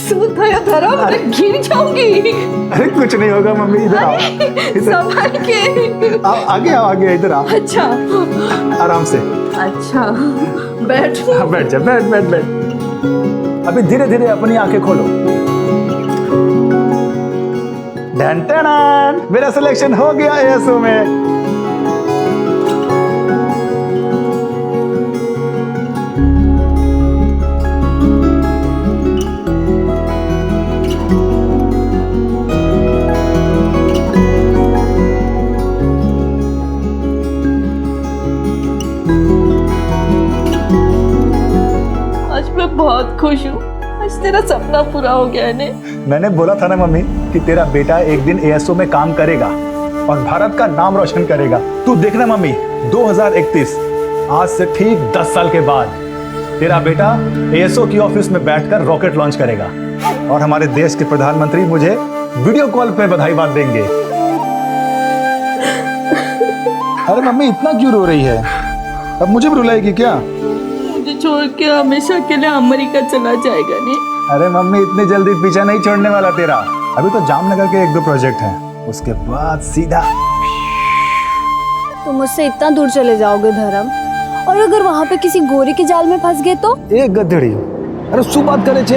सूद है धर्म, मैं गिर जाऊंगी। अरे कुछ नहीं होगा मम्मी, इधर आओ। संभाल के। आगे आओ, आगे इधर आओ। अच्छा आराम से। अच्छा बैठ। हाँ बैठ जा, बैठ बैठ बैठ। अभी धीरे धीरे अपनी आंखें खोलो। डन टन, मेरा सिलेक्शन हो गया एएसओ में। आज मैं बहुत खुश हूँ, आज तेरा सपना पूरा हो गया है। मैंने बोला था ना मम्मी कि तेरा बेटा एक दिन एएसओ में काम करेगा और भारत का नाम रोशन करेगा। तू देखना मम्मी, 2031 आज से ठीक 10 साल के बाद तेरा बेटा एएसओ की ऑफिस में बैठकर रॉकेट लॉन्च करेगा और हमारे देश के प्रधानमंत्री मुझे वीडियो कॉल पे बधाई बात देंगे। अरे मम्मी इतना क्यों रो रही है? अब मुझे भी रुलाएगी क्या? मुझे छोड़ के हमेशा के लिए अमेरिका चला जाएगा नहीं? अरे मम्मी इतनी जल्दी पीछा नहीं छोड़ने वाला तेरा। अभी तो जामनगर के 1-2 प्रोजेक्ट हैं, उसके बाद सीधा। तुम मुझसे इतना दूर चले जाओगे धर्म, और अगर वहाँ पे किसी गोरी के जाल में फंस गए तो? एक गधड़ी। अरे सु बात करे छे।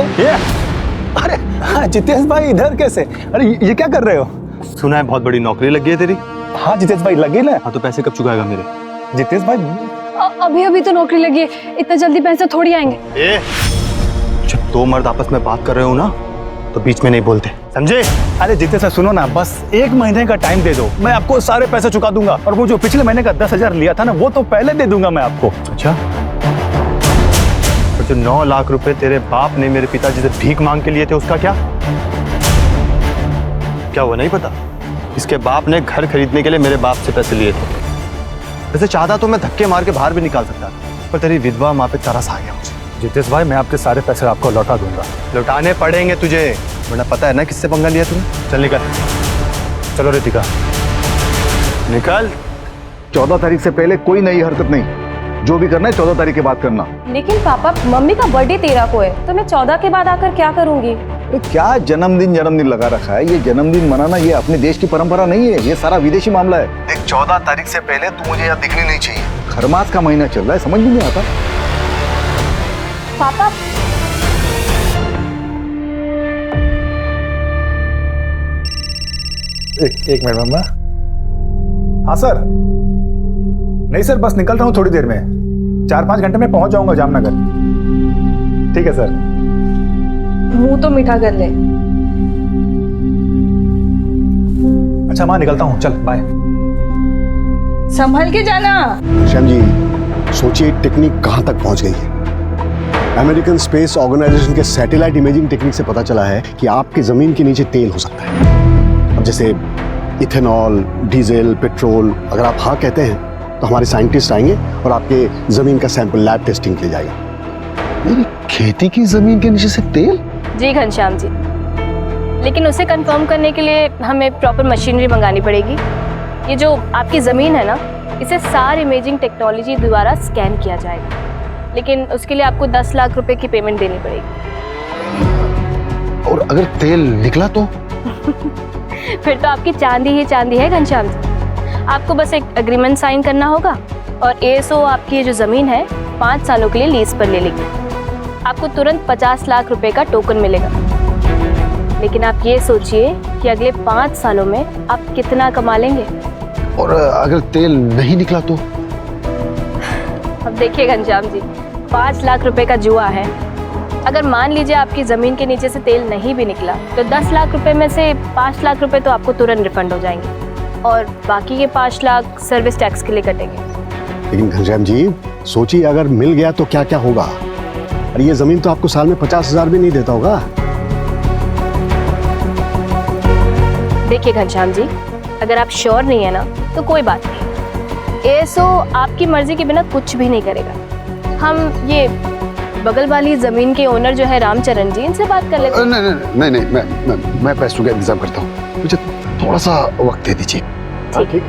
अरे हाँ जितेश भाई इधर कैसे? अरे ये क्या कर रहे हो? सुना है बहुत बड़ी नौकरी लगी है तेरी। हाँ जितेश भाई लगी ना। हाँ तो पैसे कब चुकाएगा मेरे? जितेश भाई अभी अभी तो नौकरी लगी है, इतना जल्दी पैसे थोड़ी आएंगे। जब दो मर्द आपस में बात कर रहे हो ना तो बीच में नहीं बोलते, समझे? अरे जितेश भाई सुनो ना, बस 1 महीने का टाइम दे दो, मैं आपको सारे पैसे चुका दूंगा। और वो जो पिछले महीने का 10,000 लिया था ना, वो तो पहले दे दूंगा मैं आपको। अच्छा, तो जो 9 लाख रुपए तेरे बाप ने मेरे पिताजी से भीख मांग के लिए थे उसका क्या हुआ नहीं पता? इसके बाप ने घर खरीदने के लिए मेरे बाप से पैसे लिए थे। वैसे चाहता तो मैं धक्के मार के बाहर भी निकाल सकता, पर तेरी विधवा माँ पे तरस आ गया मुझे। जितेश भाई मैं आपके सारे पैसे आपको लौटा दूंगा। लौटाने पड़ेंगे तुझे, वरना पता है ना किससे पंगा लिया तूने। चल निकल। चलो रितिका निकल। 14 तारीख से पहले कोई नई हरकत नहीं, जो भी करना है 14 तारीख के बाद करना। लेकिन पापा मम्मी का बर्थडे 13 को है, तो मैं 14 के बाद आकर क्या करूंगी? तो क्या जन्मदिन लगा रखा है? ये जन्मदिन मनाना ये अपने देश की परंपरा नहीं है, ये सारा विदेशी मामला है। देख 14 तारीख से पहले तू मुझे यहाँ दिखनी नहीं चाहिए। खरमास का महीना चल रहा है, समझ में नहीं आता। पापा एक मिनट मम्मा। हाँ सर। नहीं सर, बस निकल रहा हूँ थोड़ी देर में, 4-5 घंटे में पहुंच जाऊंगा जामनगर। ठीक है सर। मुंह तो मीठा कर ले। अच्छा माँ निकलता हूँ, चल बाय। संभल के जाना। श्याम जी सोचिए टेक्निक कहां तक पहुंच गई है। अमेरिकन स्पेस ऑर्गेनाइजेशन के सैटेलाइट इमेजिंग टेक्निक से पता चला है कि आपकी जमीन के नीचे तेल हो सकता है। अब जैसे इथेनॉल, डीजल, पेट्रोल। अगर आप हाँ कहते हैं तो हमारे साइंटिस्ट आएंगे और आपके जमीन का सैंपल लैब टेस्टिंग के लिए जाएगा। मेरी खेती की जमीन के नीचे से तेल? जी घनश्याम जी, लेकिन उसे कंफर्म करने के लिए हमें प्रॉपर मशीनरी मंगानी पड़ेगी। ये जो आपकी ज़मीन है ना, इसे सार इमेजिंग टेक्नोलॉजी द्वारा स्कैन किया जाएगा, लेकिन उसके लिए आपको 10 लाख रुपए की पेमेंट देनी पड़ेगी। और अगर तेल निकला तो? फिर तो आपकी चांदी ही चांदी है घनश्याम जी। आपको बस एक एग्रीमेंट साइन करना होगा और एएसओ आपकी ये जो ज़मीन है 5 सालों के लिए लीज पर ले लेगी। आपको तुरंत 50 लाख रुपए का टोकन मिलेगा। लेकिन आप ये सोचिए कि अगले 5 सालों में आप कितना कमा लेंगे। और अगर तेल नहीं निकला तो? अब देखिए घनश्याम जी, 5 लाख रुपए का जुआ है। अगर मान लीजिए आपकी ज़मीन के नीचे से तेल नहीं भी निकला तो 10 लाख रुपए में से 5 लाख रुपए तो आपको तुरंत रिफंड हो जाएंगे और बाकी के 5 लाख सर्विस टैक्स के लिए कटेंगे। लेकिन घनश्याम जी सोचिए अगर मिल गया तो क्या क्या होगा? अरे ये जमीन तो आपको साल में 50,000 भी नहीं देता होगा। देखिए घनश्याम जी, अगर आप श्योर नहीं है ना तो कोई बात नहीं। एएसओ आपकी मर्जी के बिना कुछ भी नहीं करेगा। हम ये बगल वाली जमीन के ओनर जो है रामचरण जी, इनसे बात कर लेते हैं। नहीं, मैं पैसों का इंतजाम करता हूँ, मुझे थोड़ा सा वक्त दे दीजिए। ठीक।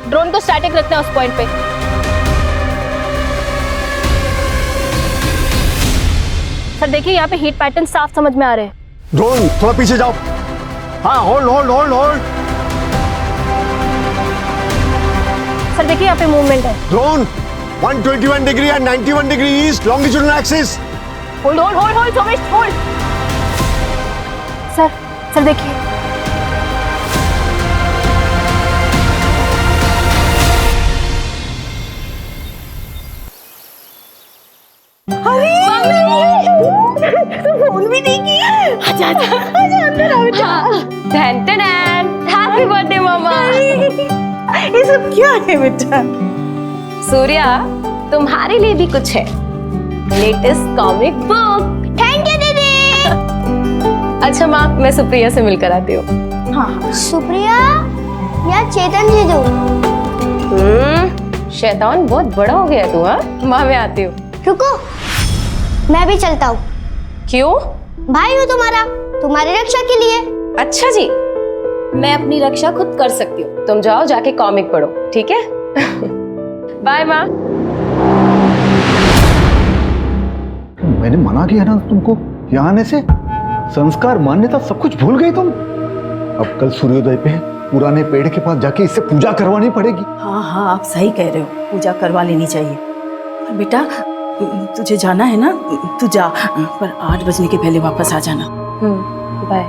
ड्रोन को स्टैटिक रखना है उस पॉइंट पे। सर देखिए यहाँ पे हीट पैटर्न साफ समझ में आ रहे हैं। ड्रोन थोड़ा पीछे जाओ। हाँ, hold hold hold hold. Sir देखिए यहाँ पे मूवमेंट है। Drone 121 degree and 91 degree east longitudinal axis. Hold hold hold hold Somesh hold. Sir देखिए। फोन भी नहीं किया। आजा आजा आजा अंदर आओ बेटा। धन धन हैप्पी बर्थडे मामा। ये सब क्या है बेटा? सूर्या तुम्हारे लिए भी कुछ है, latest comic book. Thank you दीदी। अच्छा माँ, मैं सुप्रिया से मिलकर आती हूँ। हाँ सुप्रिया या चेतन जीजू? शैतान बहुत बड़ा हो गया तू। हाँ माँ, मैं आती हूँ। रुको, मैं भी चलता हूँ। क्यों? भाई हूँ तुम्हारा, तुम्हारी रक्षा के लिए। अच्छा जी, मैं अपनी रक्षा खुद कर सकती हूँ। तुम जाओ जाके कॉमिक पढ़ो, ठीक है? बाय माँ। मैंने मना किया ना तुमको यहाँ आने से। संस्कार मान्यता सब कुछ भूल गई तुम। अब कल सूर्योदय पे पुराने पेड़ के पास जाके इससे पूजा करवानी पड़ेगी। हाँ हाँ, आप सही कह रहे हो, पूजा करवा लेनी चाहिए। पर बेटा तुझे जाना है ना, तू जा, पर 8 बजने के पहले वापस आ जाना। बाय।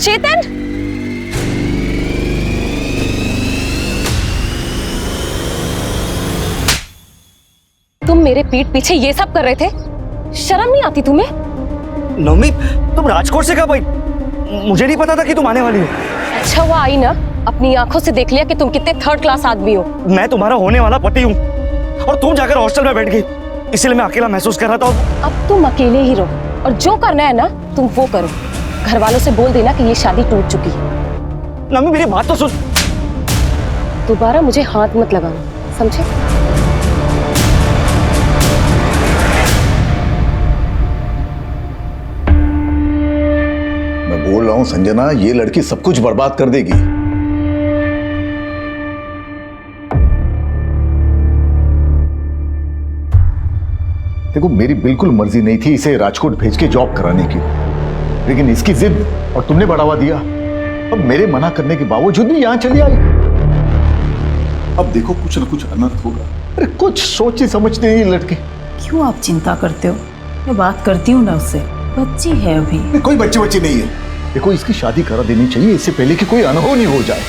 चेतन, तुम मेरे पीठ पीछे ये सब कर रहे थे? शर्म नहीं आती तुम्हें? नवमी, तुम राजकोट से कब आई? मुझे नहीं पता था कि तुम आने वाली हो। अच्छा हुआ आई ना, अपनी आंखों से देख लिया कि तुम कितने थर्ड क्लास आदमी हो। मैं तुम्हारा होने वाला पति हूँ और तुम जाकर हॉस्टल में बैठ गई, इसलिए मैं अकेला महसूस कर रहा था। अब तुम अकेले ही रहो और जो करना है ना तुम वो करो। घर वालों से बोल देना कि ये शादी टूट चुकी है। नवमी मेरी बात तो सुन। दोबारा मुझे हाथ मत लगाना, समझे? मैं बोल रहा हूँ संजना, ये लड़की सब कुछ बर्बाद कर देगी। देखो, मेरी बिल्कुल मर्जी नहीं थी इसे राजकोट भेज के जॉब कराने की, लेकिन इसकी जिद और तुमने बढ़ावा दिया। अब मेरे मना करने के बावजूद भी यहां चली आई। अब देखो कुछ न कुछ अनर्थ होगा। अरे कुछ सोची समझती नहीं लड़की। क्यों आप चिंता करते हो? मैं बात करती हूँ ना उससे, बच्ची है अभी। कोई बच्ची नहीं है। देखो, इसकी शादी करा देनी चाहिए इससे पहले कि कोई अनहोनी हो जाए।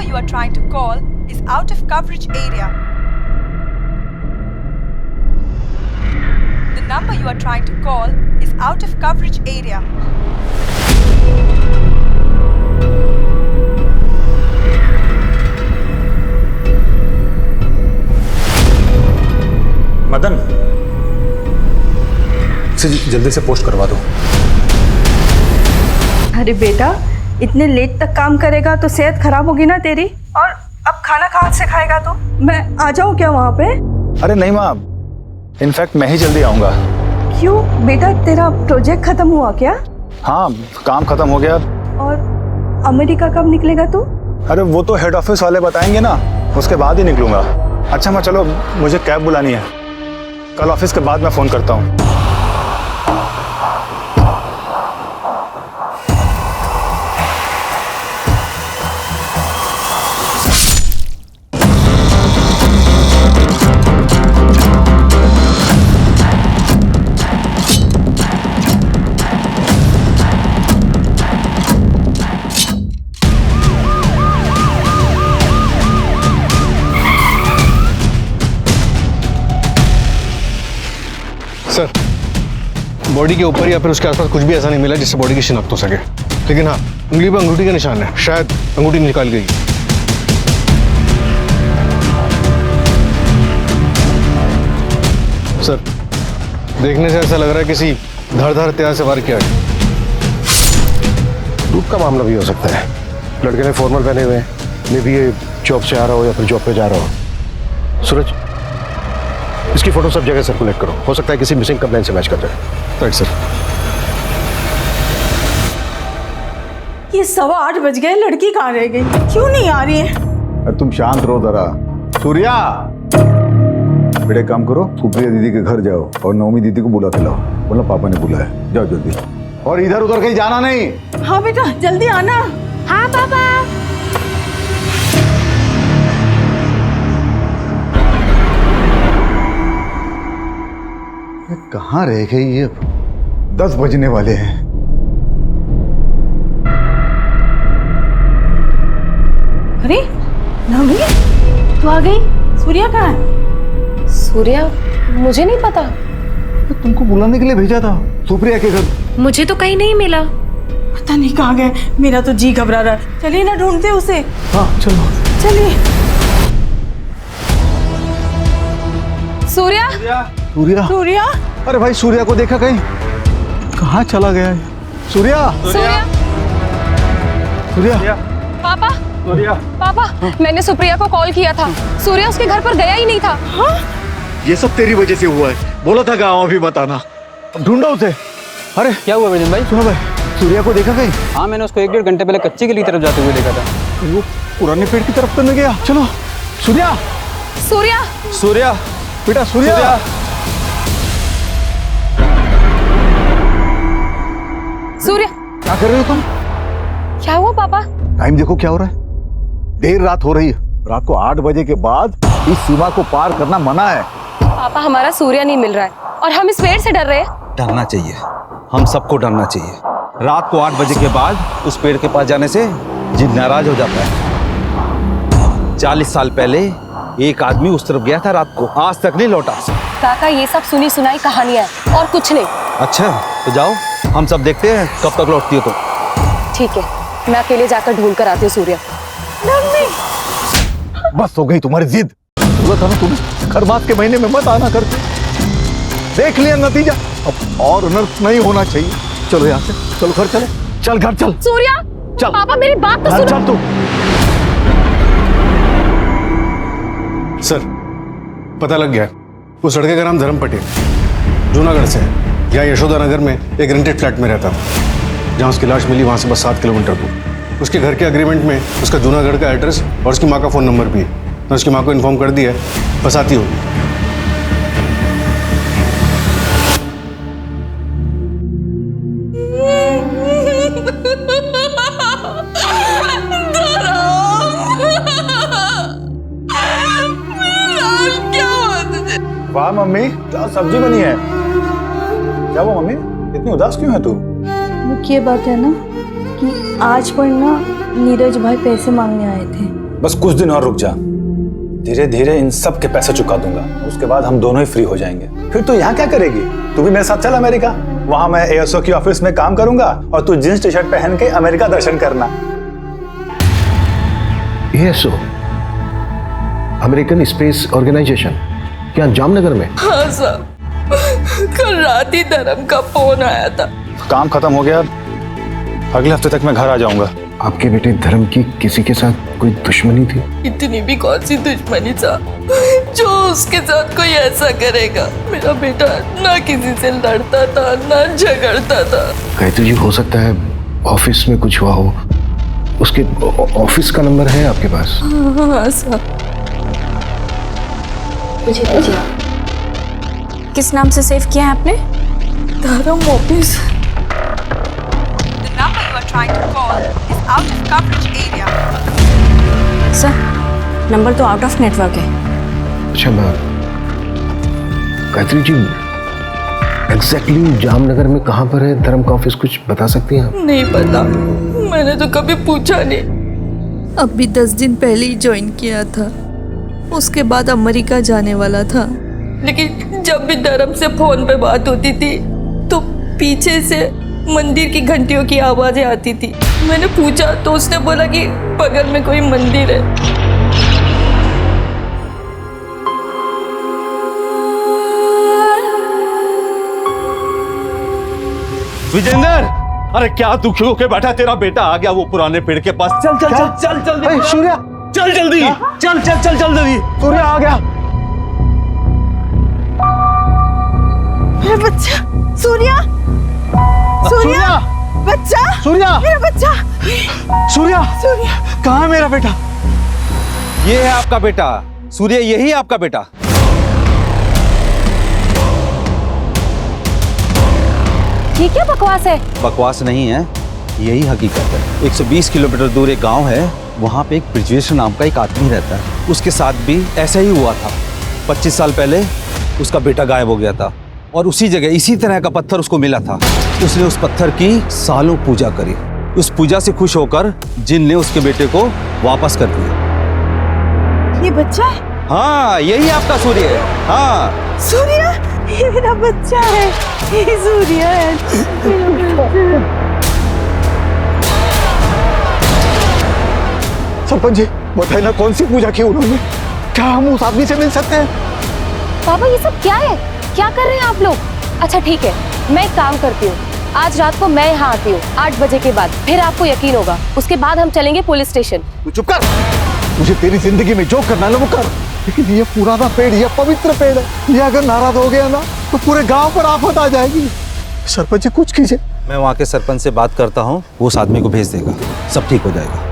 You are trying to call is out of coverage area. The number you are trying to call is out of coverage area. Madan, इसे जल्दी से पोस्ट करवा दो। अरे बेटा, इतने लेट तक काम करेगा तो सेहत खराब होगी ना तेरी। और अब खाना कहाँ से खाएगा तू? मैं आ जाऊँ क्या वहाँ पे? अरे नहीं माँ, इनफैक्ट मैं ही जल्दी आऊँगा। क्यों बेटा, तेरा प्रोजेक्ट खत्म हुआ क्या? हाँ, काम खत्म हो गया। और अमेरिका कब निकलेगा तू? अरे वो तो हेड ऑफिस वाले बताएंगे ना, उसके बाद ही निकलूंगा। अच्छा माँ, चलो मुझे कैब बुलानी है, कल ऑफिस के बाद मैं फ़ोन करता हूँ। बॉडी के ऊपर या फिर उसके आसपास कुछ भी ऐसा नहीं मिला जिससे बॉडी की शिनाख्त हो सके, लेकिन हाँ उंगली पर अंगूठी का निशान है, शायद अंगूठी निकाल गई। सर देखने से ऐसा लग रहा है किसी धारदार हथियार से वार किया है। लूट का मामला भी हो सकता है। लड़के ने फॉर्मल पहने हुए हैं, मे भी ये जॉब से आ रहा हो या फिर जॉब पे जा रहा हो। सूरज, इसकी फोटो सब जगह सर्कुलेट करो, हो सकता है किसी मिसिंग कंप्लेन से मैच कर जाए। Right sir. ये 8:15 बज गए, लड़की कहाँ रह गई? क्यों नहीं आ रही है? अरे तुम शांत रहो जरा। सूर्या, बेटे काम करो, सुप्रिया दीदी के घर जाओ और नवमी दीदी को बुला के लाओ, बोला पापा ने बुलाया। जाओ जल्दी, और इधर उधर कहीं जाना नहीं। हाँ बेटा जल्दी आना। हाँ पापा। कहाँ रह गई ये? 10 बजने वाले हैं। अरे नवमी, तू आ गई? सूर्या कहाँ है? सूर्या, मुझे नहीं पता। तो तुमको बुलाने के लिए भेजा था सुप्रिया के घर। मुझे तो कहीं नहीं मिला। पता नहीं कहाँ गए, मेरा तो जी घबरा रहा है। चलिए ना ढूंढते उसे। हाँ चलो चलिए। सूर्या, सूर्या, सूर्या, अरे भाई सूर्या को देखा कहीं? कहाँ चला गया है सूर्या? सूर्या, सूर्या, पापा, सूर्या, पापा, मैंने सुप्रिया को कॉल किया था, सूर्या उसके घर पर गया ही नहीं था। ये सब तेरी वजह से हुआ है। बोला था गाँव अभी बताना। ढूंढो उसे। अरे क्या हुआ विजन भाई? सुनो भाई, सूर्या को देखा कहीं? हाँ, मैंने उसको 1-1.5 घंटे पहले कच्ची गली की तरफ जाते हुए देखा था। वो पुराने पेड़ की तरफ तो नहीं गया? चलो सूर्या, सूर्या, सूर्या, बेटा सूर्या, सूर्या, क्या कर रहे हो तुम? क्या हुआ पापा? टाइम देखो क्या हो रहा है। देर रात हो रही है। रात को 8 बजे के बाद इस सीमा को पार करना मना है। पापा, हमारा सूर्या नहीं मिल रहा है और हम इस पेड़ से डर रहे हैं। डरना चाहिए, हम सबको डरना चाहिए। रात को 8 बजे के बाद उस पेड़ के पास जाने से जिद नाराज हो जाता है। 40 साल पहले एक आदमी उस तरफ गया था रात को, आज तक नहीं लौटा। काका, ये सब सुनी सुनाई कहानियां हैं और कुछ नहीं। अच्छा तो जाओ, हम सब देखते हैं कब तक लौटती हो तुम। ठीक है, मैं अकेले जाकर ढूंढ कर आती हूँ सूर्या। बस हो गई तुम्हारी जिद। बोला था ना तुम्हें, हर बात के महीने में मत आना करते। देख लिया नतीजा, अब और अनर्थ नहीं होना चाहिए। चलो यहाँ से, चलो घर चलो। चल घर चल। सूर्या, चल। पापा मेरी बात तो घर सुनो। चल तू। सर पता लग गया, उस लड़के का नाम धर्म पटेल, जूनागढ़ से है। यहाँ यशोदा नगर में एक रेंटेड फ्लैट में रहता था। जहाँ उसकी लाश मिली वहाँ से बस 7 किलोमीटर दूर। उसके घर के एग्रीमेंट में उसका जूनागढ़ का एड्रेस और उसकी माँ का फ़ोन नंबर भी है। मैं उसकी माँ को इन्फॉर्म कर दिया है, बस आती होगी। वाह मम्मी, क्या सब्जी बनी है? क्या वो मम्मी, इतनी उदास क्यों है तू? मुख्य बात है ना कि आज पर ना नीरज भाई पैसे मांगने आए थे। बस कुछ दिन और रुक जा, धीरे धीरे इन सब के पैसे चुका दूंगा। उसके बाद हम दोनों ही फ्री हो जाएंगे। फिर तू यहाँ क्या करेगी? तू भी मेरे साथ चल अमेरिका। वहां मैं एएसओ की ऑफिस में काम करूंगा और तू जींस टी शर्ट पहन के अमेरिका दर्शन करना। एएसओ, अमेरिकन स्पेस ऑर्गेनाइजेशन, क्या जामनगर में? हाँ साहब, कल रात ही धर्म का फोन आया था। काम खत्म हो गया, अगले हफ्ते तक मैं घर आ जाऊंगा। आपके बेटे धर्म की किसी के साथ कोई दुश्मनी थी? इतनी भी कौन सी दुश्मनी था जो उसके साथ कोई ऐसा करेगा। मेरा बेटा ना किसी से लड़ता था ना झगड़ता था। गायत्री जी, हो सकता है ऑफिस में कुछ हुआ हो। उसके ऑफिस का नंबर है आपके पास? हाँ साहब। किस नाम से सेव किया है आपने? धर्म office. The number you are trying to call is out of coverage area. Sir, number तो आउट ऑफ नेटवर्क है। अच्छा मैम, गायत्री जी एग्जैक्टली जामनगर में कहाँ पर है धर्म का ऑफिस, कुछ बता सकती हैं आप? नहीं पता, मैंने तो कभी पूछा नहीं। अभी 10 दिन पहले ही ज्वाइन किया था, उसके बाद अमेरिका जाने वाला था। लेकिन जब भी धर्म से फोन पे बात होती थी तो पीछे से मंदिर की घंटियों की आवाजें आती थी। मैंने पूछा तो उसने बोला कि बगल में कोई मंदिर है। विजेंद्र, अरे क्या दुखी होके बैठा, तेरा बेटा आ गया वो पुराने पेड़ के पास। चल चल चल चल जल्दी। सूर्या, चल जल्दी, चल चल चल चल जल्दी। सूर्या आ गया। मेरा बच्चा सूर्या, सूर्या, बच्चा, सूर्या, मेरा बच्चा, सूर्या, सूर्या। कहाँ है मेरा बेटा? ये है आपका बेटा सूर्य, यही आपका बेटा। ये क्या बकवास है? बकवास नहीं है, यही हकीकत है। 120 किलोमीटर दूर एक गांव है, वहां पे एक ब्रिजेश नाम का एक आदमी रहता है। उसके साथ भी ऐसा ही हुआ था। 25 साल पहले उसका बेटा गायब हो गया था और उसी जगह इसी तरह का पत्थर उसको मिला था। उसने उस पत्थर की सालों पूजा करी। उस पूजा से खुश होकर जिन ने उसके बेटे को वापस कर दिया। ये बच्चा है? हाँ, यही आपका सूर्य है। हाँ सूर्या, ये मेरा बच्चा है, ये सूर्या है, मेरा बच्चा। सरपंच जी बताइए ना, कौन सी पूजा की उन्होंने? क्या हम उस आदमी से मिल सकते हैं? बाबा ये सब क्या है? क्या कर रहे हैं आप लोग? अच्छा ठीक है, मैं एक काम करती हूँ, आज रात को मैं यहाँ आती हूँ 8 बजे के बाद, फिर आपको यकीन होगा। उसके बाद हम चलेंगे पुलिस स्टेशन। तू चुप कर। मुझे तेरी जिंदगी में जो करना है वो कर, लेकिन ये पुराना पेड़, ये पवित्र पेड़ है, ये अगर नाराज हो गया ना तो पूरे गांव पर आफत आ जाएगी। सरपंच जी कुछ कीजिए। मैं वहाँ के सरपंच से बात करता हूँ, वो उस आदमी को भेज देगा, सब ठीक हो जाएगा।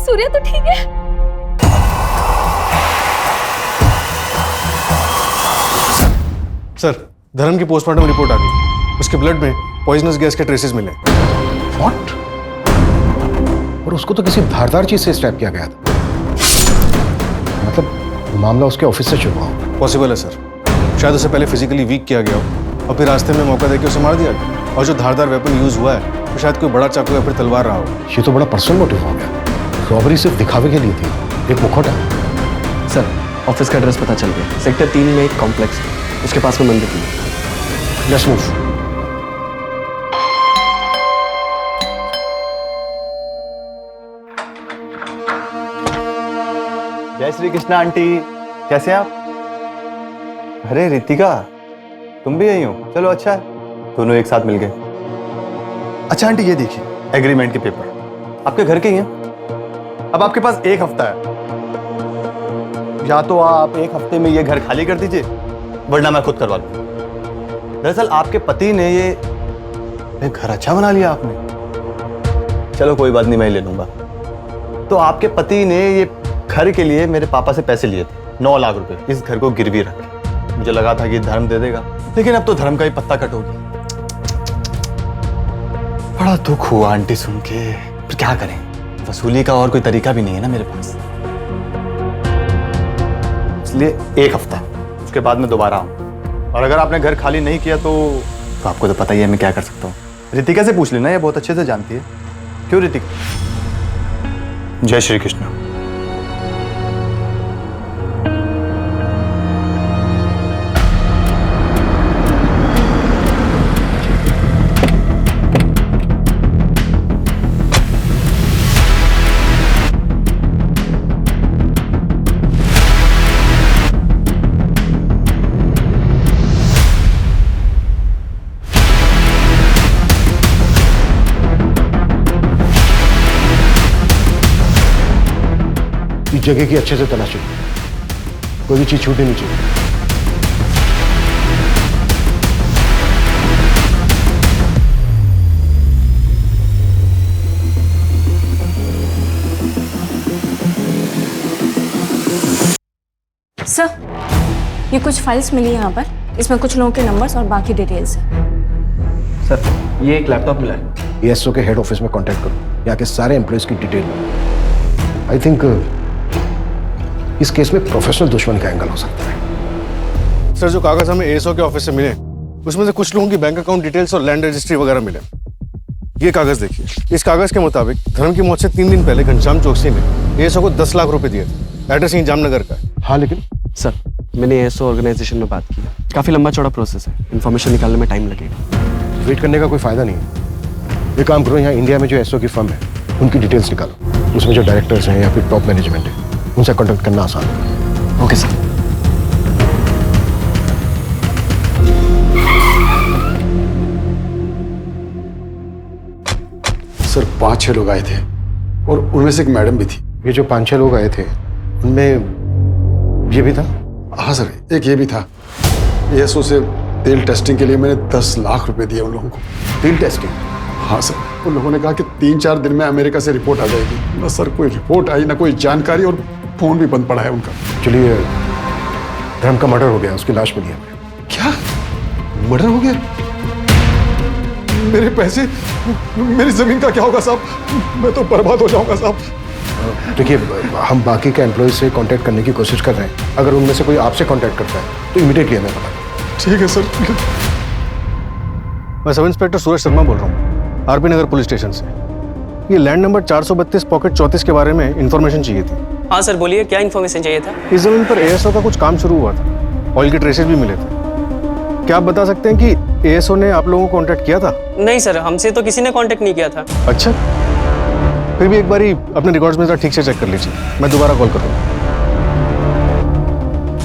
सूर्य तो ठीक है। सर, धर्म की पोस्टमार्टम रिपोर्ट आ गई। उसके ब्लड में पॉइजनस गैस के ट्रेसेस मिले। व्हाट? और उसको तो किसी धारदार चीज से स्टैब किया गया था। मतलब मामला उसके ऑफिस से शुरू हुआ। पॉसिबल है सर, शायद उसे पहले फिजिकली वीक किया गया हो और फिर रास्ते में मौका देकर उसे मार दिया गया। और जो धारदार वेपन यूज हुआ है तो शायद कोई बड़ा चाकू या फिर तलवार रहा हो। ये तो बड़ा पर्सनल मोटिव हो गया। रॉबरी सिर्फ दिखावे के लिए थी, एक मुखौटा। सर, ऑफिस का एड्रेस पता चल गया। सेक्टर 3 में एक कॉम्प्लेक्स है, उसके पास में मंदिर थी। Let's move. जय श्री कृष्णा आंटी, कैसे हैं आप? अरे रितिका, तुम भी यही हो? चलो अच्छा है, दोनों एक साथ मिल गए। अच्छा आंटी ये देखिए, एग्रीमेंट के पेपर आपके घर के ही हैं। अब आपके पास 1 हफ्ता है, या तो आप 1 हफ्ते में ये घर खाली कर दीजिए, वरना मैं खुद करवा लूंगा। दरअसल आपके पति ने ये घर अच्छा बना लिया आपने। चलो कोई बात नहीं, मैं ले लूंगा। तो आपके पति ने ये घर के लिए मेरे पापा से पैसे लिए थे, 9 लाख रुपए, इस घर को गिरवी रख के। मुझे लगा था कि धर्म दे देगा, लेकिन अब तो धर्म का ही पत्ता कट हो गया। बड़ा दुख हुआ आंटी सुन के, पर क्या करें, वसूली का और कोई तरीका भी नहीं है ना मेरे पास। इसलिए 1 हफ्ता, उसके बाद मैं दोबारा आऊँ। और अगर आपने घर खाली नहीं किया तो आपको तो पता ही है मैं क्या कर सकता हूँ। रितिका से पूछ लेना, ये बहुत अच्छे से जानती है। क्यों रितिका? जय श्री कृष्ण। इस जगह की अच्छे से तलाशी, कोई भी चीज छूटनी नहीं चाहिए। सर, ये कुछ फाइल्स मिली यहाँ पर, इसमें कुछ लोगों के नंबर्स और बाकी डिटेल्स हैं। सर, ये एक लैपटॉप मिला है। एएसओ के हेड ऑफिस में कांटेक्ट करो, यहाँ के सारे एम्प्लॉयज की डिटेल। आई थिंक इस केस में प्रोफेशनल दुश्मन का एंगल हो सकता है। सर, जो कागज हमें एएसओ के ऑफिस से मिले, उसमें से कुछ लोगों की बैंक अकाउंट डिटेल्स और लैंड रजिस्ट्री वगैरह मिले। ये कागज देखिए, इस कागज के मुताबिक धर्म की मौत से 3 दिन पहले घनश्याम चौकसी ने एएसओ को 10 लाख रुपए दिए थे। एड्रेस यहीं जामनगर का है। हाँ, लेकिन सर, मैंने एएसओ ऑर्गेनाइजेशन में बात की, काफी लंबा चौड़ा प्रोसेस है, इन्फॉर्मेशन निकालने में टाइम लगेगा। वेट करने का कोई फायदा नहीं है। ये काम करो, यहाँ इंडिया में जो एएसओ की फर्म है उनकी डिटेल्स निकालो, उसमें जो डायरेक्टर्स हैं या फिर टॉप मैनेजमेंट है उनसे कॉन्टेक्ट करना आसान है। Okay sir. सर, 5-6 लोग आए थे और उनमें से एक मैडम भी थी। ये जो 5-6 लोग आए थे उनमें ये भी था? हाँ सर, एक ये भी था। एएसओ से तेल टेस्टिंग के लिए मैंने 10 लाख रुपए दिए उन लोगों को। तेल टेस्टिंग? हाँ सर, उन लोगों ने कहा कि 3-4 दिन में अमेरिका से रिपोर्ट आ जाएगी। ना सर कोई रिपोर्ट आई, ना कोई जानकारी, और फोन भी बंद पड़ा है उनका। चलिए, धर्म का मर्डर हो गया, उसकी लाश मिली हमें। क्या मर्डर हो गया? मेरे पैसे, मेरी जमीन का क्या होगा साहब? मैं तो बर्बाद हो जाऊंगा साहब। देखिए, हम बाकी के एम्प्लॉय से कांटेक्ट करने की कोशिश कर रहे हैं। अगर उनमें से कोई आपसे कांटेक्ट करता है तो इमीडिएटली हमें बता। ठीक है सर। मैं सब इंस्पेक्टर सूरज शर्मा बोल रहा हूँ, आरपी नगर पुलिस स्टेशन से। ये लैंड नंबर 432 पॉकेट 34 के बारे में इंफॉर्मेशन चाहिए थी। हाँ सर, बोलिए, क्या इन्फॉर्मेशन चाहिए था? इस जमीन पर एएसओ का कुछ काम शुरू हुआ था, ऑयल के ट्रेसेस भी मिले थे। क्या आप बता सकते हैं कि एएसओ ने आप लोगों को कांटेक्ट किया था? नहीं सर, हमसे तो किसी ने कांटेक्ट नहीं किया था। अच्छा, फिर भी एक बारी अपने रिकॉर्ड्स में ठीक से चेक कर लीजिए, मैं दोबारा कॉल करूँगा।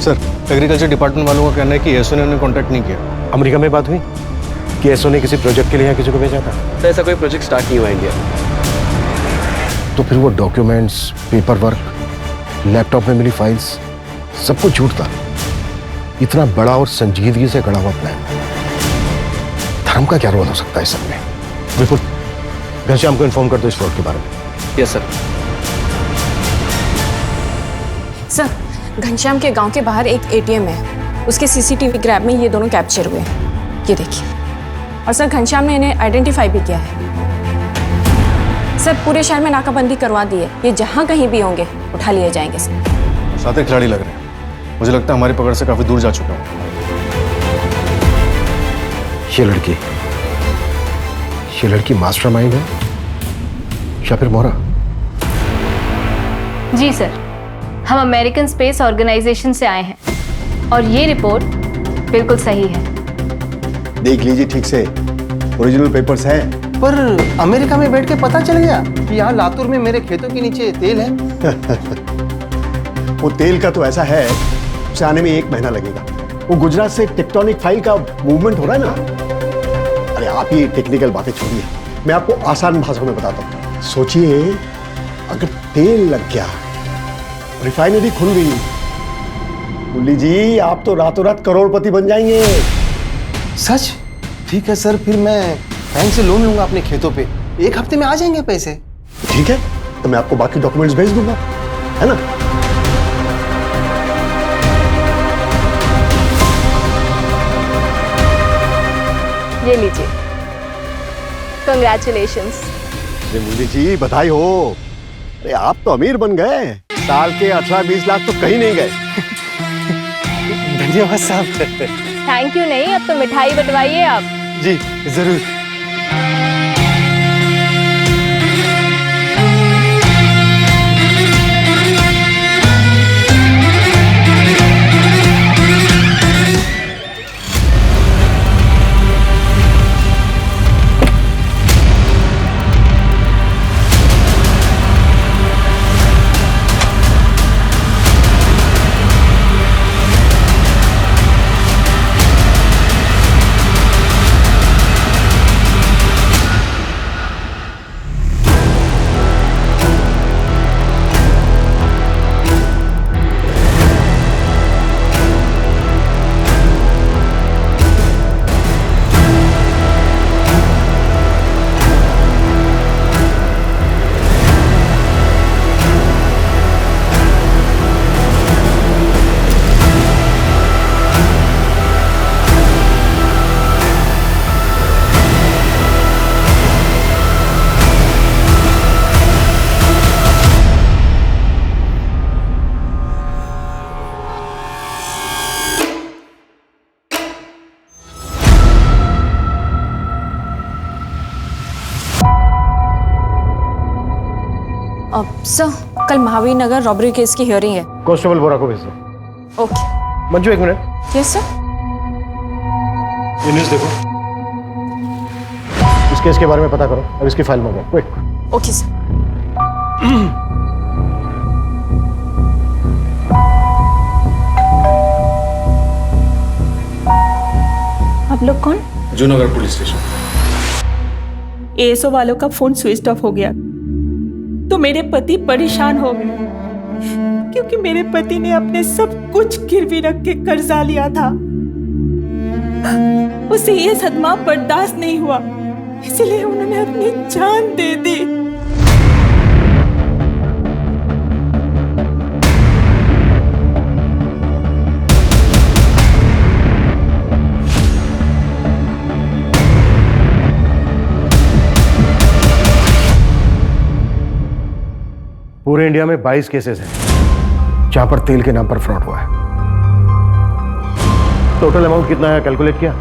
सर, एग्रीकल्चर डिपार्टमेंट वालों का कहना है कि एएसओ ने उन्हें कांटेक्ट नहीं किया। अमेरिका में बात हुई कि एएसओ ने किसी प्रोजेक्ट के लिए यहाँ किसी को भेजा था? तो ऐसा कोई प्रोजेक्ट स्टार्ट नहीं हुआ इंडिया में। तो फिर वो डॉक्यूमेंट्स, पेपर वर्क, लैपटॉप में मिली फाइल्स, सब कुछ झूठ था। इतना बड़ा और संजीदगी से गढ़ा हुआ प्लान, धर्म का क्या रोल हो सकता है इस सब में? बिल्कुल, घनश्याम को इन्फॉर्म कर दो इस फ्रॉड के बारे में। Yes sir. सर, घनश्याम के गांव के बाहर एक एटीएम है, उसके सीसीटीवी ग्रैब में ये दोनों कैप्चर हुए हैं, ये देखिए। और सर, घनश्याम ने इन्हें आइडेंटिफाई भी किया है। सर, पूरे शहर में नाकाबंदी करवा दी है, ये जहां कहीं भी होंगे उठा लिए जाएंगे सर। साथ ही खिलाड़ी लग रहे हैं, मुझे लगता है हमारी पकड़ से काफी दूर जा चुका हूँ। ये लड़की मास्टरमाइंड है या फिर मोहरा? जी सर, हम अमेरिकन स्पेस ऑर्गेनाइजेशन से आए हैं और ये रिपोर्ट बिल्कुल सही है। देख लीजिए ठीक से, ओरिजिनल पेपर्स हैं। पर अमेरिका में बैठ के पता चल गया कि यहाँ लातूर में मेरे खेतों के नीचे तेल है। वो तेल का तो ऐसा है, उसे आने में 1 महीना लगेगा। वो गुजरात से टेक्टोनिक फाइल का मूवमेंट हो रहा है ना। अरे आप ये टेक्निकल बातें छोड़िए, मैं आपको आसान भाषा में बताता हूँ। सोचिए, अगर तेल लग गया, रिफाइनरी खुल गई, मुरली जी आप तो रातों रात करोड़पति बन जाएंगे। सच? ठीक है सर, फिर मैं बैंक से लोन लूंगा अपने खेतों पे, 1 हफ्ते में आ जाएंगे पैसे। ठीक है, तो मैं आपको बाकी डॉक्यूमेंट्स भेज दूंगा, है ना? ये लीजिए, कंग्रेचुलेशंस। अरे मुन्नी जी बधाई हो। अरे आप तो अमीर बन गए, साल के 18-20 लाख तो कहीं नहीं गए। धन्यवाद साहब। थैंक यू नहीं, अब तो मिठाई बंटवाइए आप। जी जरूर। सर, कल महावीर नगर रॉबरी केस की हियरिंग है। कांस्टेबल बोरा को भेज दो। ओके। मंजू एक मिनट। Yes sir. ये न्यूज़ देखो, इस केस के बारे में पता करो और इसकी फाइल मंगाओ, क्विक। Okay sir. आप लोग कौन? Junagadh police station. एएसओ वालों का फोन स्विच ऑफ हो गया तो मेरे पति परेशान हो गए, क्योंकि मेरे पति ने अपने सब कुछ गिरवी रख के कर्जा लिया था। उसे ये सदमा बर्दाश्त नहीं हुआ, इसलिए उन्होंने अपनी जान दे दी। पूरे इंडिया में 22 केसेस हैं जहां पर तेल के नाम पर फ्रॉड हुआ है। टोटल अमाउंट कितना है कैलकुलेट किया?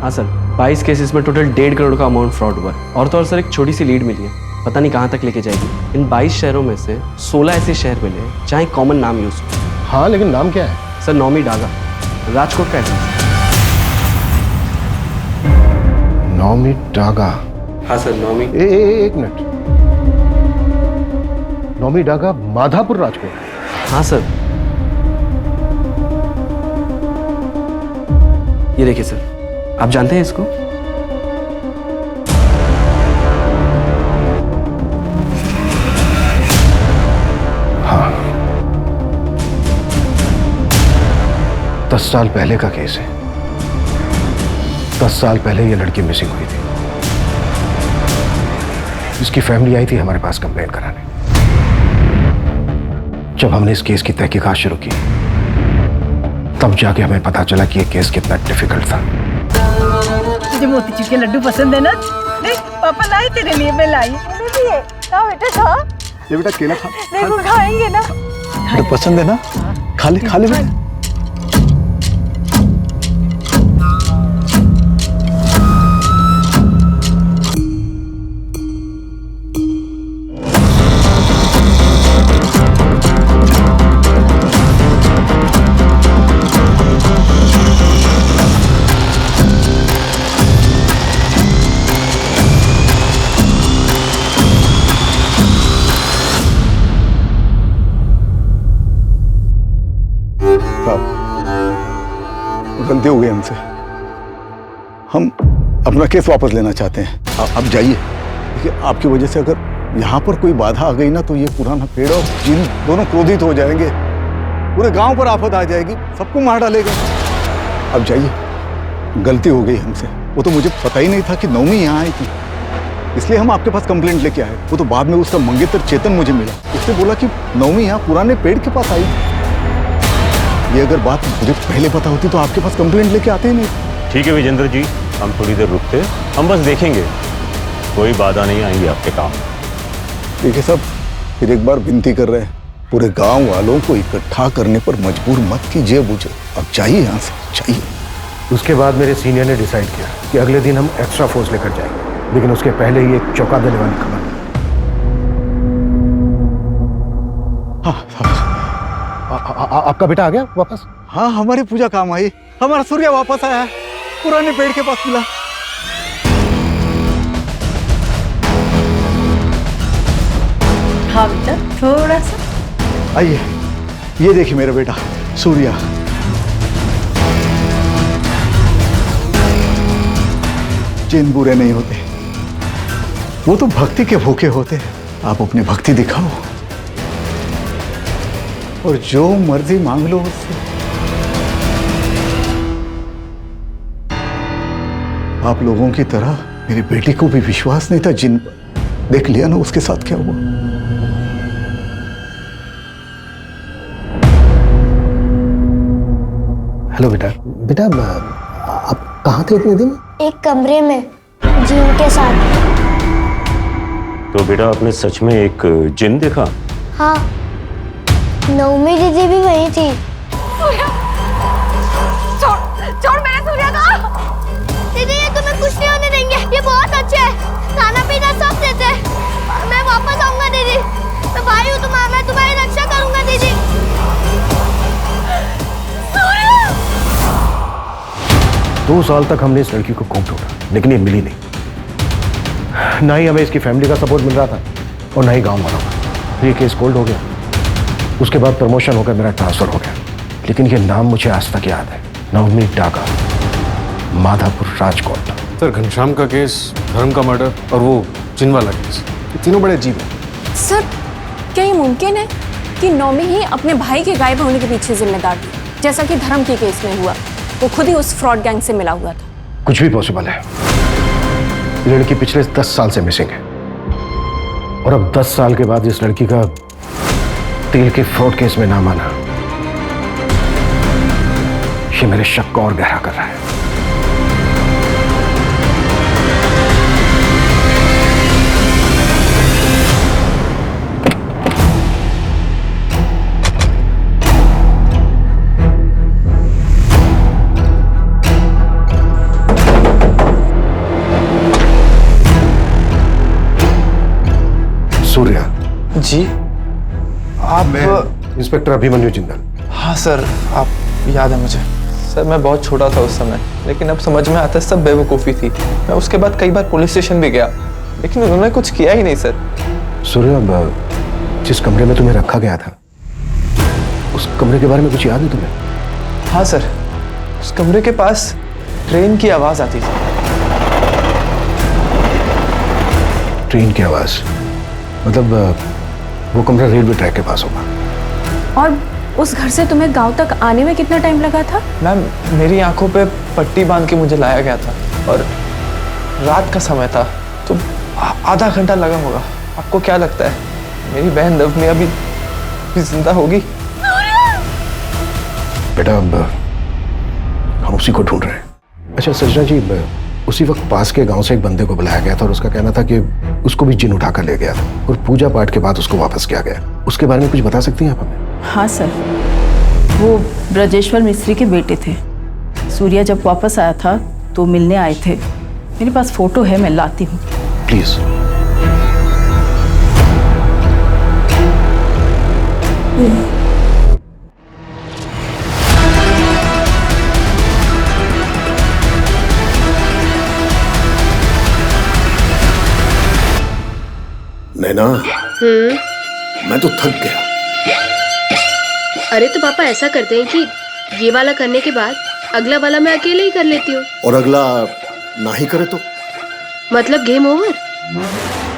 हाँ सर, 22 केसेस में टोटल 1.5 करोड़ का अमाउंट फ्रॉड हुआ है। और तो और सर, एक छोटी सी लीड मिली है, पता नहीं कहाँ तक लेके जाएगी। इन 22 शहरों में से 16 ऐसे शहर मिले हैं जहाँ एक कॉमन नाम यूज हो। हाँ, लेकिन नाम क्या है? सर, नौमी डागा, राजकोट का एड्रेस। नौमी डागा? हाँ सर, नौमी। एक मिनट, नौमी डागा माधापुर राजकोट? हाँ सर। ये देखिए सर, आप जानते हैं इसको? हाँ, 10 साल पहले का केस है। 10 साल पहले ये लड़की मिसिंग हुई थी। इसकी फैमिली आई थी हमारे पास कंप्लेंट कराने। जब हमने इस केस की तहकीकात शुरू की, तब जाके हमें पता चला कि ये केस कितना डिफिकल्ट था। तुझे मोतीचूर के लड्डू पसंद है ना? देख, पापा लाए तेरे लिए, मैं लाई। खा बेटा, खा। ये बेटा केला खा। देखो, खाएंगे ना? तो पसंद है ना? खा ले बेटा। गलती हो गई हमसे, हम अपना केस वापस लेना चाहते हैं। अब जाइए। देखिए, आपकी वजह से अगर यहाँ पर कोई बाधा आ गई ना, तो ये पुराना पेड़ और जिन दोनों क्रोधित हो जाएंगे, पूरे गांव पर आफत आ जाएगी, सबको मार डालेगा। अब जाइए, गलती हो गई हमसे। वो तो मुझे पता ही नहीं था कि नौमी यहाँ आई थी, इसलिए हम आपके पास कंप्लेंट लेके आए। वो तो बाद में उसका मंगेतर चेतन मुझे मिला, उसने बोला कि नौमी यहाँ पुराने पेड़ के पास आई थी। ये अगर बात मुझे पहले पता होती तो आपके पास कंप्लेंट लेके आते ही नहीं। ठीक है विजेंद्र जी, हम थोड़ी देर रुकते, हम बस देखेंगे, कोई बाधा नहीं आएंगी आपके काम। ठीक है साहब, फिर एक बार विनती कर रहे हैं, पूरे गांव वालों को इकट्ठा करने पर मजबूर मत कीजिए मुझे। अब चाहिए यहाँ से, चाहिए। उसके बाद मेरे सीनियर ने डिसाइड किया कि अगले दिन हम एक्स्ट्रा फोर्स लेकर जाएंगे, लेकिन उसके पहले ही एक चौंका देने वाली खबर। आपका बेटा आ गया वापस? हाँ, हमारी पूजा काम आई, हमारा सूर्य वापस आया, पुराने पेड़ के पास मिला। हाँ बेटा, थोड़ा सा। आइए, ये देखिए मेरा बेटा सूर्या। जिन बुरे नहीं होते, वो तो भक्ति के भूखे होते हैं। आप अपनी भक्ति दिखाओ और जो मर्जी मांग लो उससे। आप लोगों की तरह मेरी बेटी को भी विश्वास नहीं था जिन पर। देख लिया ना उसके साथ क्या हुआ। हेलो बेटा। बेटा आप कहाँ थे इतने दिन? एक कमरे में जिन के साथ। तो बेटा आपने सच में एक जिन देखा? हाँ, नवमी दीदी भी वही थी। छोड़ मेरे सूर्या को। दीदी ये तुम्हें कुछ नहीं होने देंगे, ये बहुत अच्छे हैं, खाना पीना सब देते हैं। मैं वापस आऊंगा दीदी, मैं भाई हूँ तुम्हारा, मैं तुम्हारी रक्षा करूंगा दीदी। 2 साल तक हमने इस लड़की को खूब ढूंढा, लेकिन ये मिली नहीं। ना ही हमें इसकी फैमिली का सपोर्ट मिल रहा था और ना ही गांव वालों का। ये केस कोल्ड हो गया, उसके बाद प्रमोशन होकर मेरा ट्रांसफर हो गया, लेकिन ये नाम मुझे आज तक याद है। नवमी डागा, माधापुर, राजकोट। सर, घनश्याम का केस, धर्म का मर्डर और वो जिन वाला केस, ये तीनों बड़े अजीब हैं। सर, क्या ये मुमकिन है कि नौमी ही अपने भाई के गायब होने के पीछे जिम्मेदार थी, जैसा कि धर्म के केस में हुआ? वो खुद ही उस फ्रॉड गैंग से मिला हुआ था। कुछ भी पॉसिबल है। लड़की पिछले 10 साल से मिसिंग है और अब 10 साल के बाद इस लड़की का तेल के फ्रॉड केस में नाम आना, ये मेरे शक को और गहरा कर रहा है। सूर्या जी, आप? इंस्पेक्टर अभिमन्यु जिंदल। हाँ सर, आप याद है मुझे। सर, मैं बहुत छोटा था उस समय, लेकिन अब समझ में आता है सब बेवकूफ़ी थी। मैं उसके बाद कई बार पुलिस स्टेशन भी गया, लेकिन उन्होंने कुछ किया ही नहीं सर। सूर्या, जिस कमरे में तुम्हें रखा गया था, उस कमरे के बारे में कुछ याद है तुम्हें? हाँ सर, उस कमरे के पास ट्रेन की आवाज़ आती थी। ट्रेन की आवाज़? मतलब वो कमरा रेलवे ट्रैक के पास होगा। और उस घर से तुम्हें गांव तक आने में कितना टाइम लगा था? मैम, मेरी आंखों पे पट्टी बांध के मुझे लाया गया था और रात का समय था, तो आधा घंटा लगा होगा। आपको क्या लगता है मेरी बहन नवमी अभी जिंदा होगी? बेटा, अब हम उसी को ढूंढ रहे हैं। अच्छा सजना जी, उसी वक्त पास के गांव से एक बंदे को बुलाया गया था और उसका कहना था कि उसको भी जिन उठाकर ले गया था और पूजा पाठ के बाद उसको वापस किया गया। उसके बारे में कुछ बता सकती हैं आप हमें? हाँ सर, वो ब्रजेश्वर मिस्त्री के बेटे थे। सूर्या जब वापस आया था तो मिलने आए थे। मेरे पास फोटो है, मैं लाती हूँ। प्लीज। नैना, मैं तो थक गया। अरे तो पापा ऐसा करते हैं कि ये वाला करने के बाद अगला वाला मैं अकेले ही कर लेती हूँ। और अगला ना ही करे तो? मतलब गेम ओवर?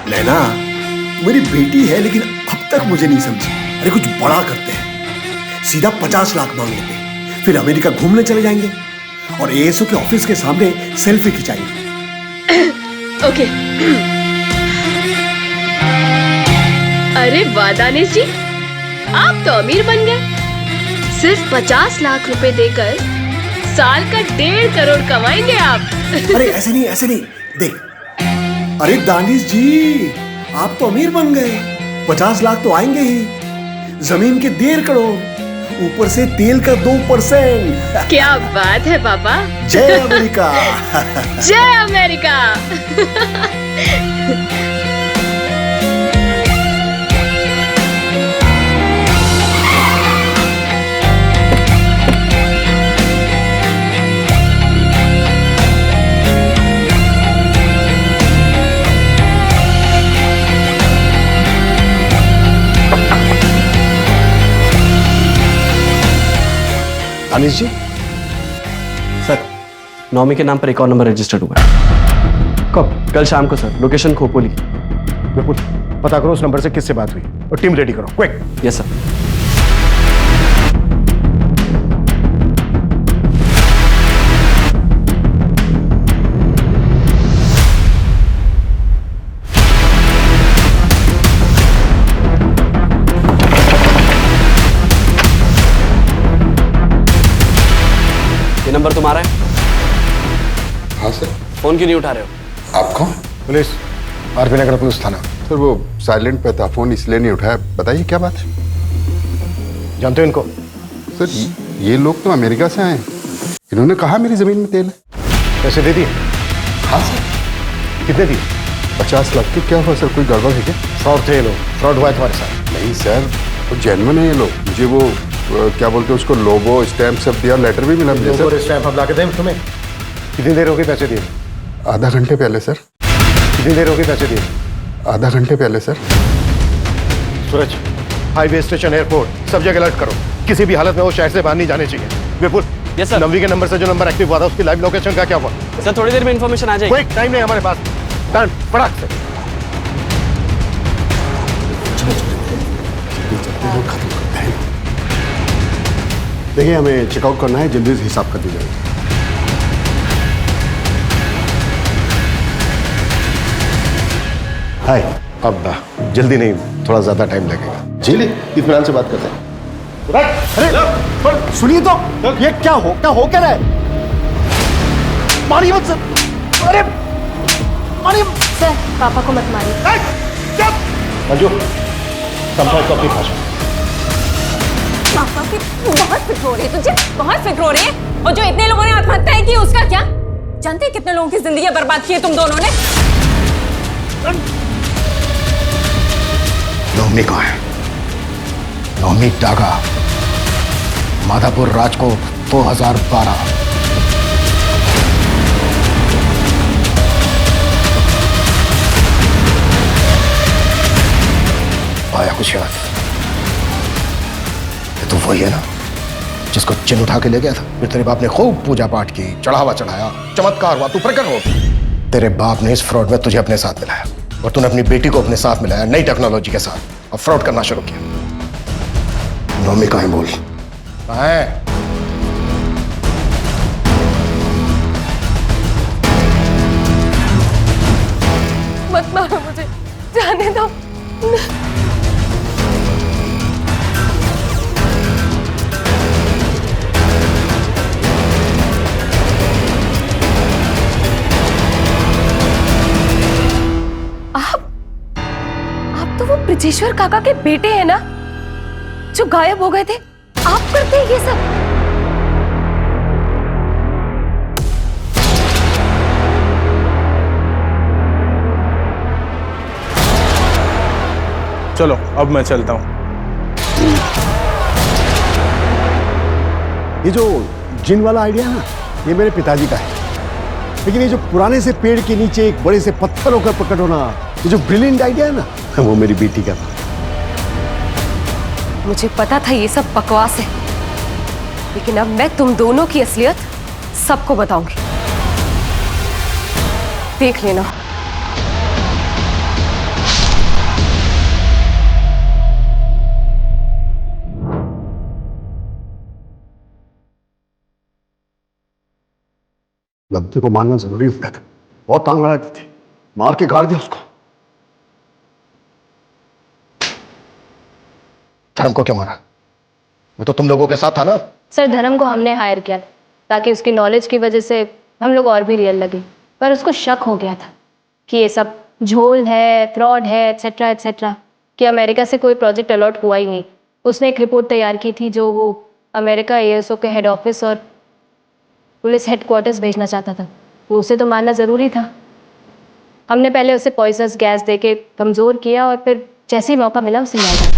नैना, मेरी बेटी है, लेकिन अब तक मुझे नहीं समझी। अरे कुछ बड़ा करते हैं, सीधा 50 लाख मांग लेते हैं, फिर अमेरिका घूमने चले जाएंगे और एएसओ के ऑफिस के सामने सेल्फी खिंचाएंगे। ओके। अरे वाह दानिश जी, आप तो अमीर बन गए। सिर्फ 50 लाख रुपए देकर साल का 1.5 करोड़ कमाएंगे आप। अरे ऐसे नहीं देख। अरे दानिश जी, आप तो अमीर बन गए। 50 लाख तो आएंगे ही, जमीन के 1.5 करोड़, ऊपर से तेल का 2%। क्या बात है पापा। जय अमेरिका। जय अमेरिका। दानिश जी, सर नौमी के नाम पर एक और नंबर रजिस्टर्ड हुआ है। कब? कल शाम को सर, लोकेशन खोपोली। विपुल, पता करो उस नंबर से किससे बात हुई और टीम रेडी करो, क्विक। Yes sir. ये नंबर तुम्हारा है? हाँ सर। फोन क्यों नहीं उठा रहे हो? आप कौन? पुलिस, आरपी नगर पुलिस थाना। सर वो साइलेंट पे था, फोन इसलिए नहीं उठाया। बताइए क्या बात है? जानते हो इनको? सर ये लोग तो अमेरिका से आए हैं। इन्होंने कहा मेरी जमीन में तेल है। पैसे दे दिए? हाँ सर। कितने दिए? 50 लाख की। क्या हुआ सर, कोई गड़बड़ है क्या? फ्रॉड थे ये लोग, फ्रॉड हुआ है तुम्हारे साथ। नहीं सर, वो जेन्युइन है ये लोग। मुझे वो क्या बोलते हैं उसको, लोगो स्टैम्प सब दिया, लेटर भी मिला मुझे सर। स्टैम्प हम ला के दें तुम्हें? कितनी देर हो गई पैसे दिए? आधा घंटे पहले सर। कितनी देर हो गई पैसे दिए? आधा घंटे पहले सर। सूरज, हाईवे स्टेशन, एयरपोर्ट, सब जगह अलर्ट करो। किसी भी हालत में वो शहर से बाहर नहीं जाने चाहिए। विपुल, यस सर। नवी के नंबर से जो नंबर एक्टिव हुआ था उसकी लाइव लोकेशन का क्या हुआ? सर थोड़ी देर में इंफॉर्मेशन आ जाएगी। कोई टाइम नहीं हमारे पास। डन, फटाक से। देखिए हमें चेकआउट करना है, जल्दी से हिसाब कर दीजिएगा। हाय। अब जल्दी नहीं, थोड़ा ज्यादा टाइम लगेगा। चलिए इत्मीनान से बात करते हैं। अरे सुनिए तो, ये क्या हो क्या रहा है? मारिए मत सर। अरे मारिए सर, पापा को मत मारिए। मंजू, समझाओ तो अपनी भाषा। पापा की बहुत फिक्र हो रही है तुझे, बहुत फिक्र हो रही है। और जो इतने लोगों ने आत्महत्या की उसका क्या? जानते हैं कितने लोगों की जिंदगी बर्बाद की है तुम दोनों ने? नौमी कहाँ है? नौमी डागा, माधापुर, राजकोट, 2012। आया कुछ याद? ये तो वही है ना जिसको चिन्ह उठा के ले गया था। फिर तेरे बाप ने खूब पूजा पाठ की, चढ़ावा चढ़ाया, चमत्कार हुआ, तू प्रकट हो। तेरे बाप ने इस फ्रॉड में तुझे अपने साथ मिलाया और तूने अपनी बेटी को अपने साथ मिलाया नई टेक्नोलॉजी के साथ और फ्रॉड करना शुरू किया। नौमी कहाँ है बोल? कहाँ है? मत मारो मुझे, जाने दो। आप तो वो ब्रजेश्वर काका के बेटे हैं ना, जो गायब हो गए थे? आप करते हैं ये सब? चलो अब मैं चलता हूँ। ये जो जिन वाला आइडिया है ना, ये मेरे पिताजी का है। लेकिन ये जो पुराने से पेड़ के नीचे एक बड़े से पत्थर होकर प्रकट होना, ये जो ब्रिलियंट आइडिया है ना, वो मेरी बेटी का था। मुझे पता था ये सब बकवास है, लेकिन अब मैं तुम दोनों की असलियत सबको बताऊंगी। देख लेना। लब्धे को मारना जरूरी हो गया था। बहुत तांग लगाती थी, मार के गाड़ दिया उसको। धर्म को क्यों मारा? मैं तो तुम लोगों के साथ था ना। सर, धर्म को हमने हायर किया ताकि उसकी नॉलेज की वजह से हम लोग और भी रियल लगे, पर उसको शक हो गया था कि ये सब झोल है, फ्रॉड है, एट्सेट्रा एट्सेट्रा, कि अमेरिका से कोई प्रोजेक्ट अलॉट हुआ ही नहीं। उसने एक रिपोर्ट तैयार की थी जो वो अमेरिका ASO के हेड ऑफिस और पुलिस हेडक्वार्टर्स भेजना चाहता था। वो उसे तो मानना ज़रूरी था। हमने पहले उसे पॉइजनस गैस देके कमज़ोर किया और फिर जैसे ही मौका मिला उसे मार दिया।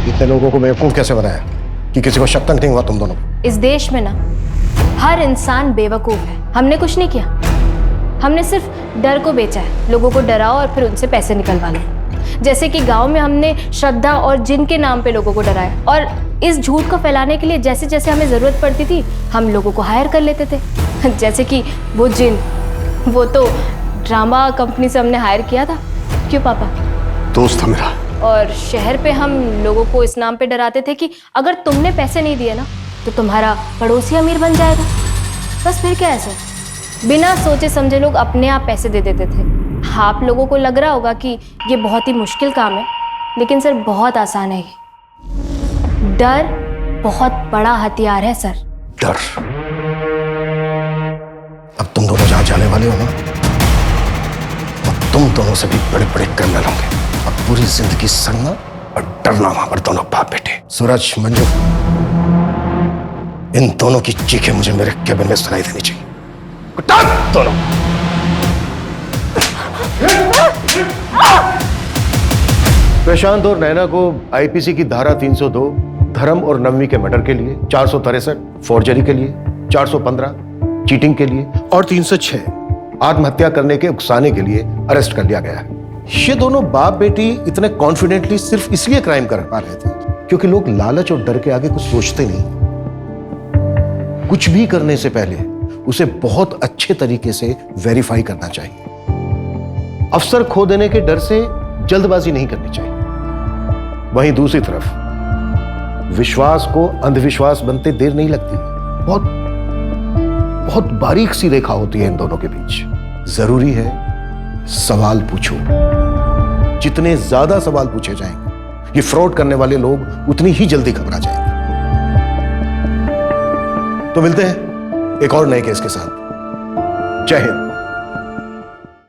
इतने लोगों को बेवकूफ कैसे बनाया कि किसी को शक तक नहीं हुआ तुम दोनों? इस देश में ना हर इंसान बेवकूफ़ है। हमने कुछ नहीं किया, हमने सिर्फ डर को बेचा है। लोगों को डराओ और फिर उनसे पैसे निकलवा लो। जैसे कि गांव में हमने श्रद्धा और जिन के नाम पे लोगों को डराया, और इस झूठ को फैलाने के लिए जैसे जैसे हमें ज़रूरत पड़ती थी हम लोगों को हायर कर लेते थे। जैसे कि वो जिन, वो तो ड्रामा कंपनी से हमने हायर किया था। क्यों पापा? दोस्त था मेरा। और शहर पे हम लोगों को इस नाम पे डराते थे कि अगर तुमने पैसे नहीं दिए ना तो तुम्हारा पड़ोसी अमीर बन जाएगा। बस फिर क्या है सर, बिना सोचे समझे लोग अपने आप पैसे दे देते थे। आप लोगों को लग रहा होगा कि ये बहुत ही मुश्किल काम है, लेकिन सर बहुत आसान है ये। डर बहुत बड़ा हथियार है सर। डर? अब तुम दोनों जहां जाने वाले हो ना, अब तुम दोनों से भी बड़े बड़े क्रिमिनल होंगे। अब पूरी जिंदगी सड़ना और डरना वहां पर दोनों बाप बेटे। सूरज, मंजू, इन दोनों की चीखें मुझे मेरे केबिन में सुनाई देनी चाहिए। दोनों प्रशांत और नैना को IPC की धारा 302 धर्म और नवमी के मर्डर के लिए, 463 फोर्जरी के लिए, 415 चीटिंग के लिए और 306 आत्महत्या करने के उकसाने के लिए अरेस्ट कर लिया गया है। ये दोनों बाप बेटी इतने कॉन्फिडेंटली सिर्फ इसलिए क्राइम कर पा रहे थे क्योंकि लोग लालच और डर के आगे कुछ सोचते नहीं। कुछ भी करने से पहले उसे बहुत अच्छे तरीके से वेरीफाई करना चाहिए। अफसर खो देने के डर से जल्दबाजी नहीं करनी चाहिए। वहीं दूसरी तरफ विश्वास को अंधविश्वास बनते देर नहीं लगती। बहुत बारीक सी रेखा होती है इन दोनों के बीच। जरूरी है सवाल पूछो। जितने ज्यादा सवाल पूछे जाएंगे ये फ्रॉड करने वाले लोग उतनी ही जल्दी घबरा जाएंगे। तो मिलते हैं एक और नए केस के साथ। जय हिंद।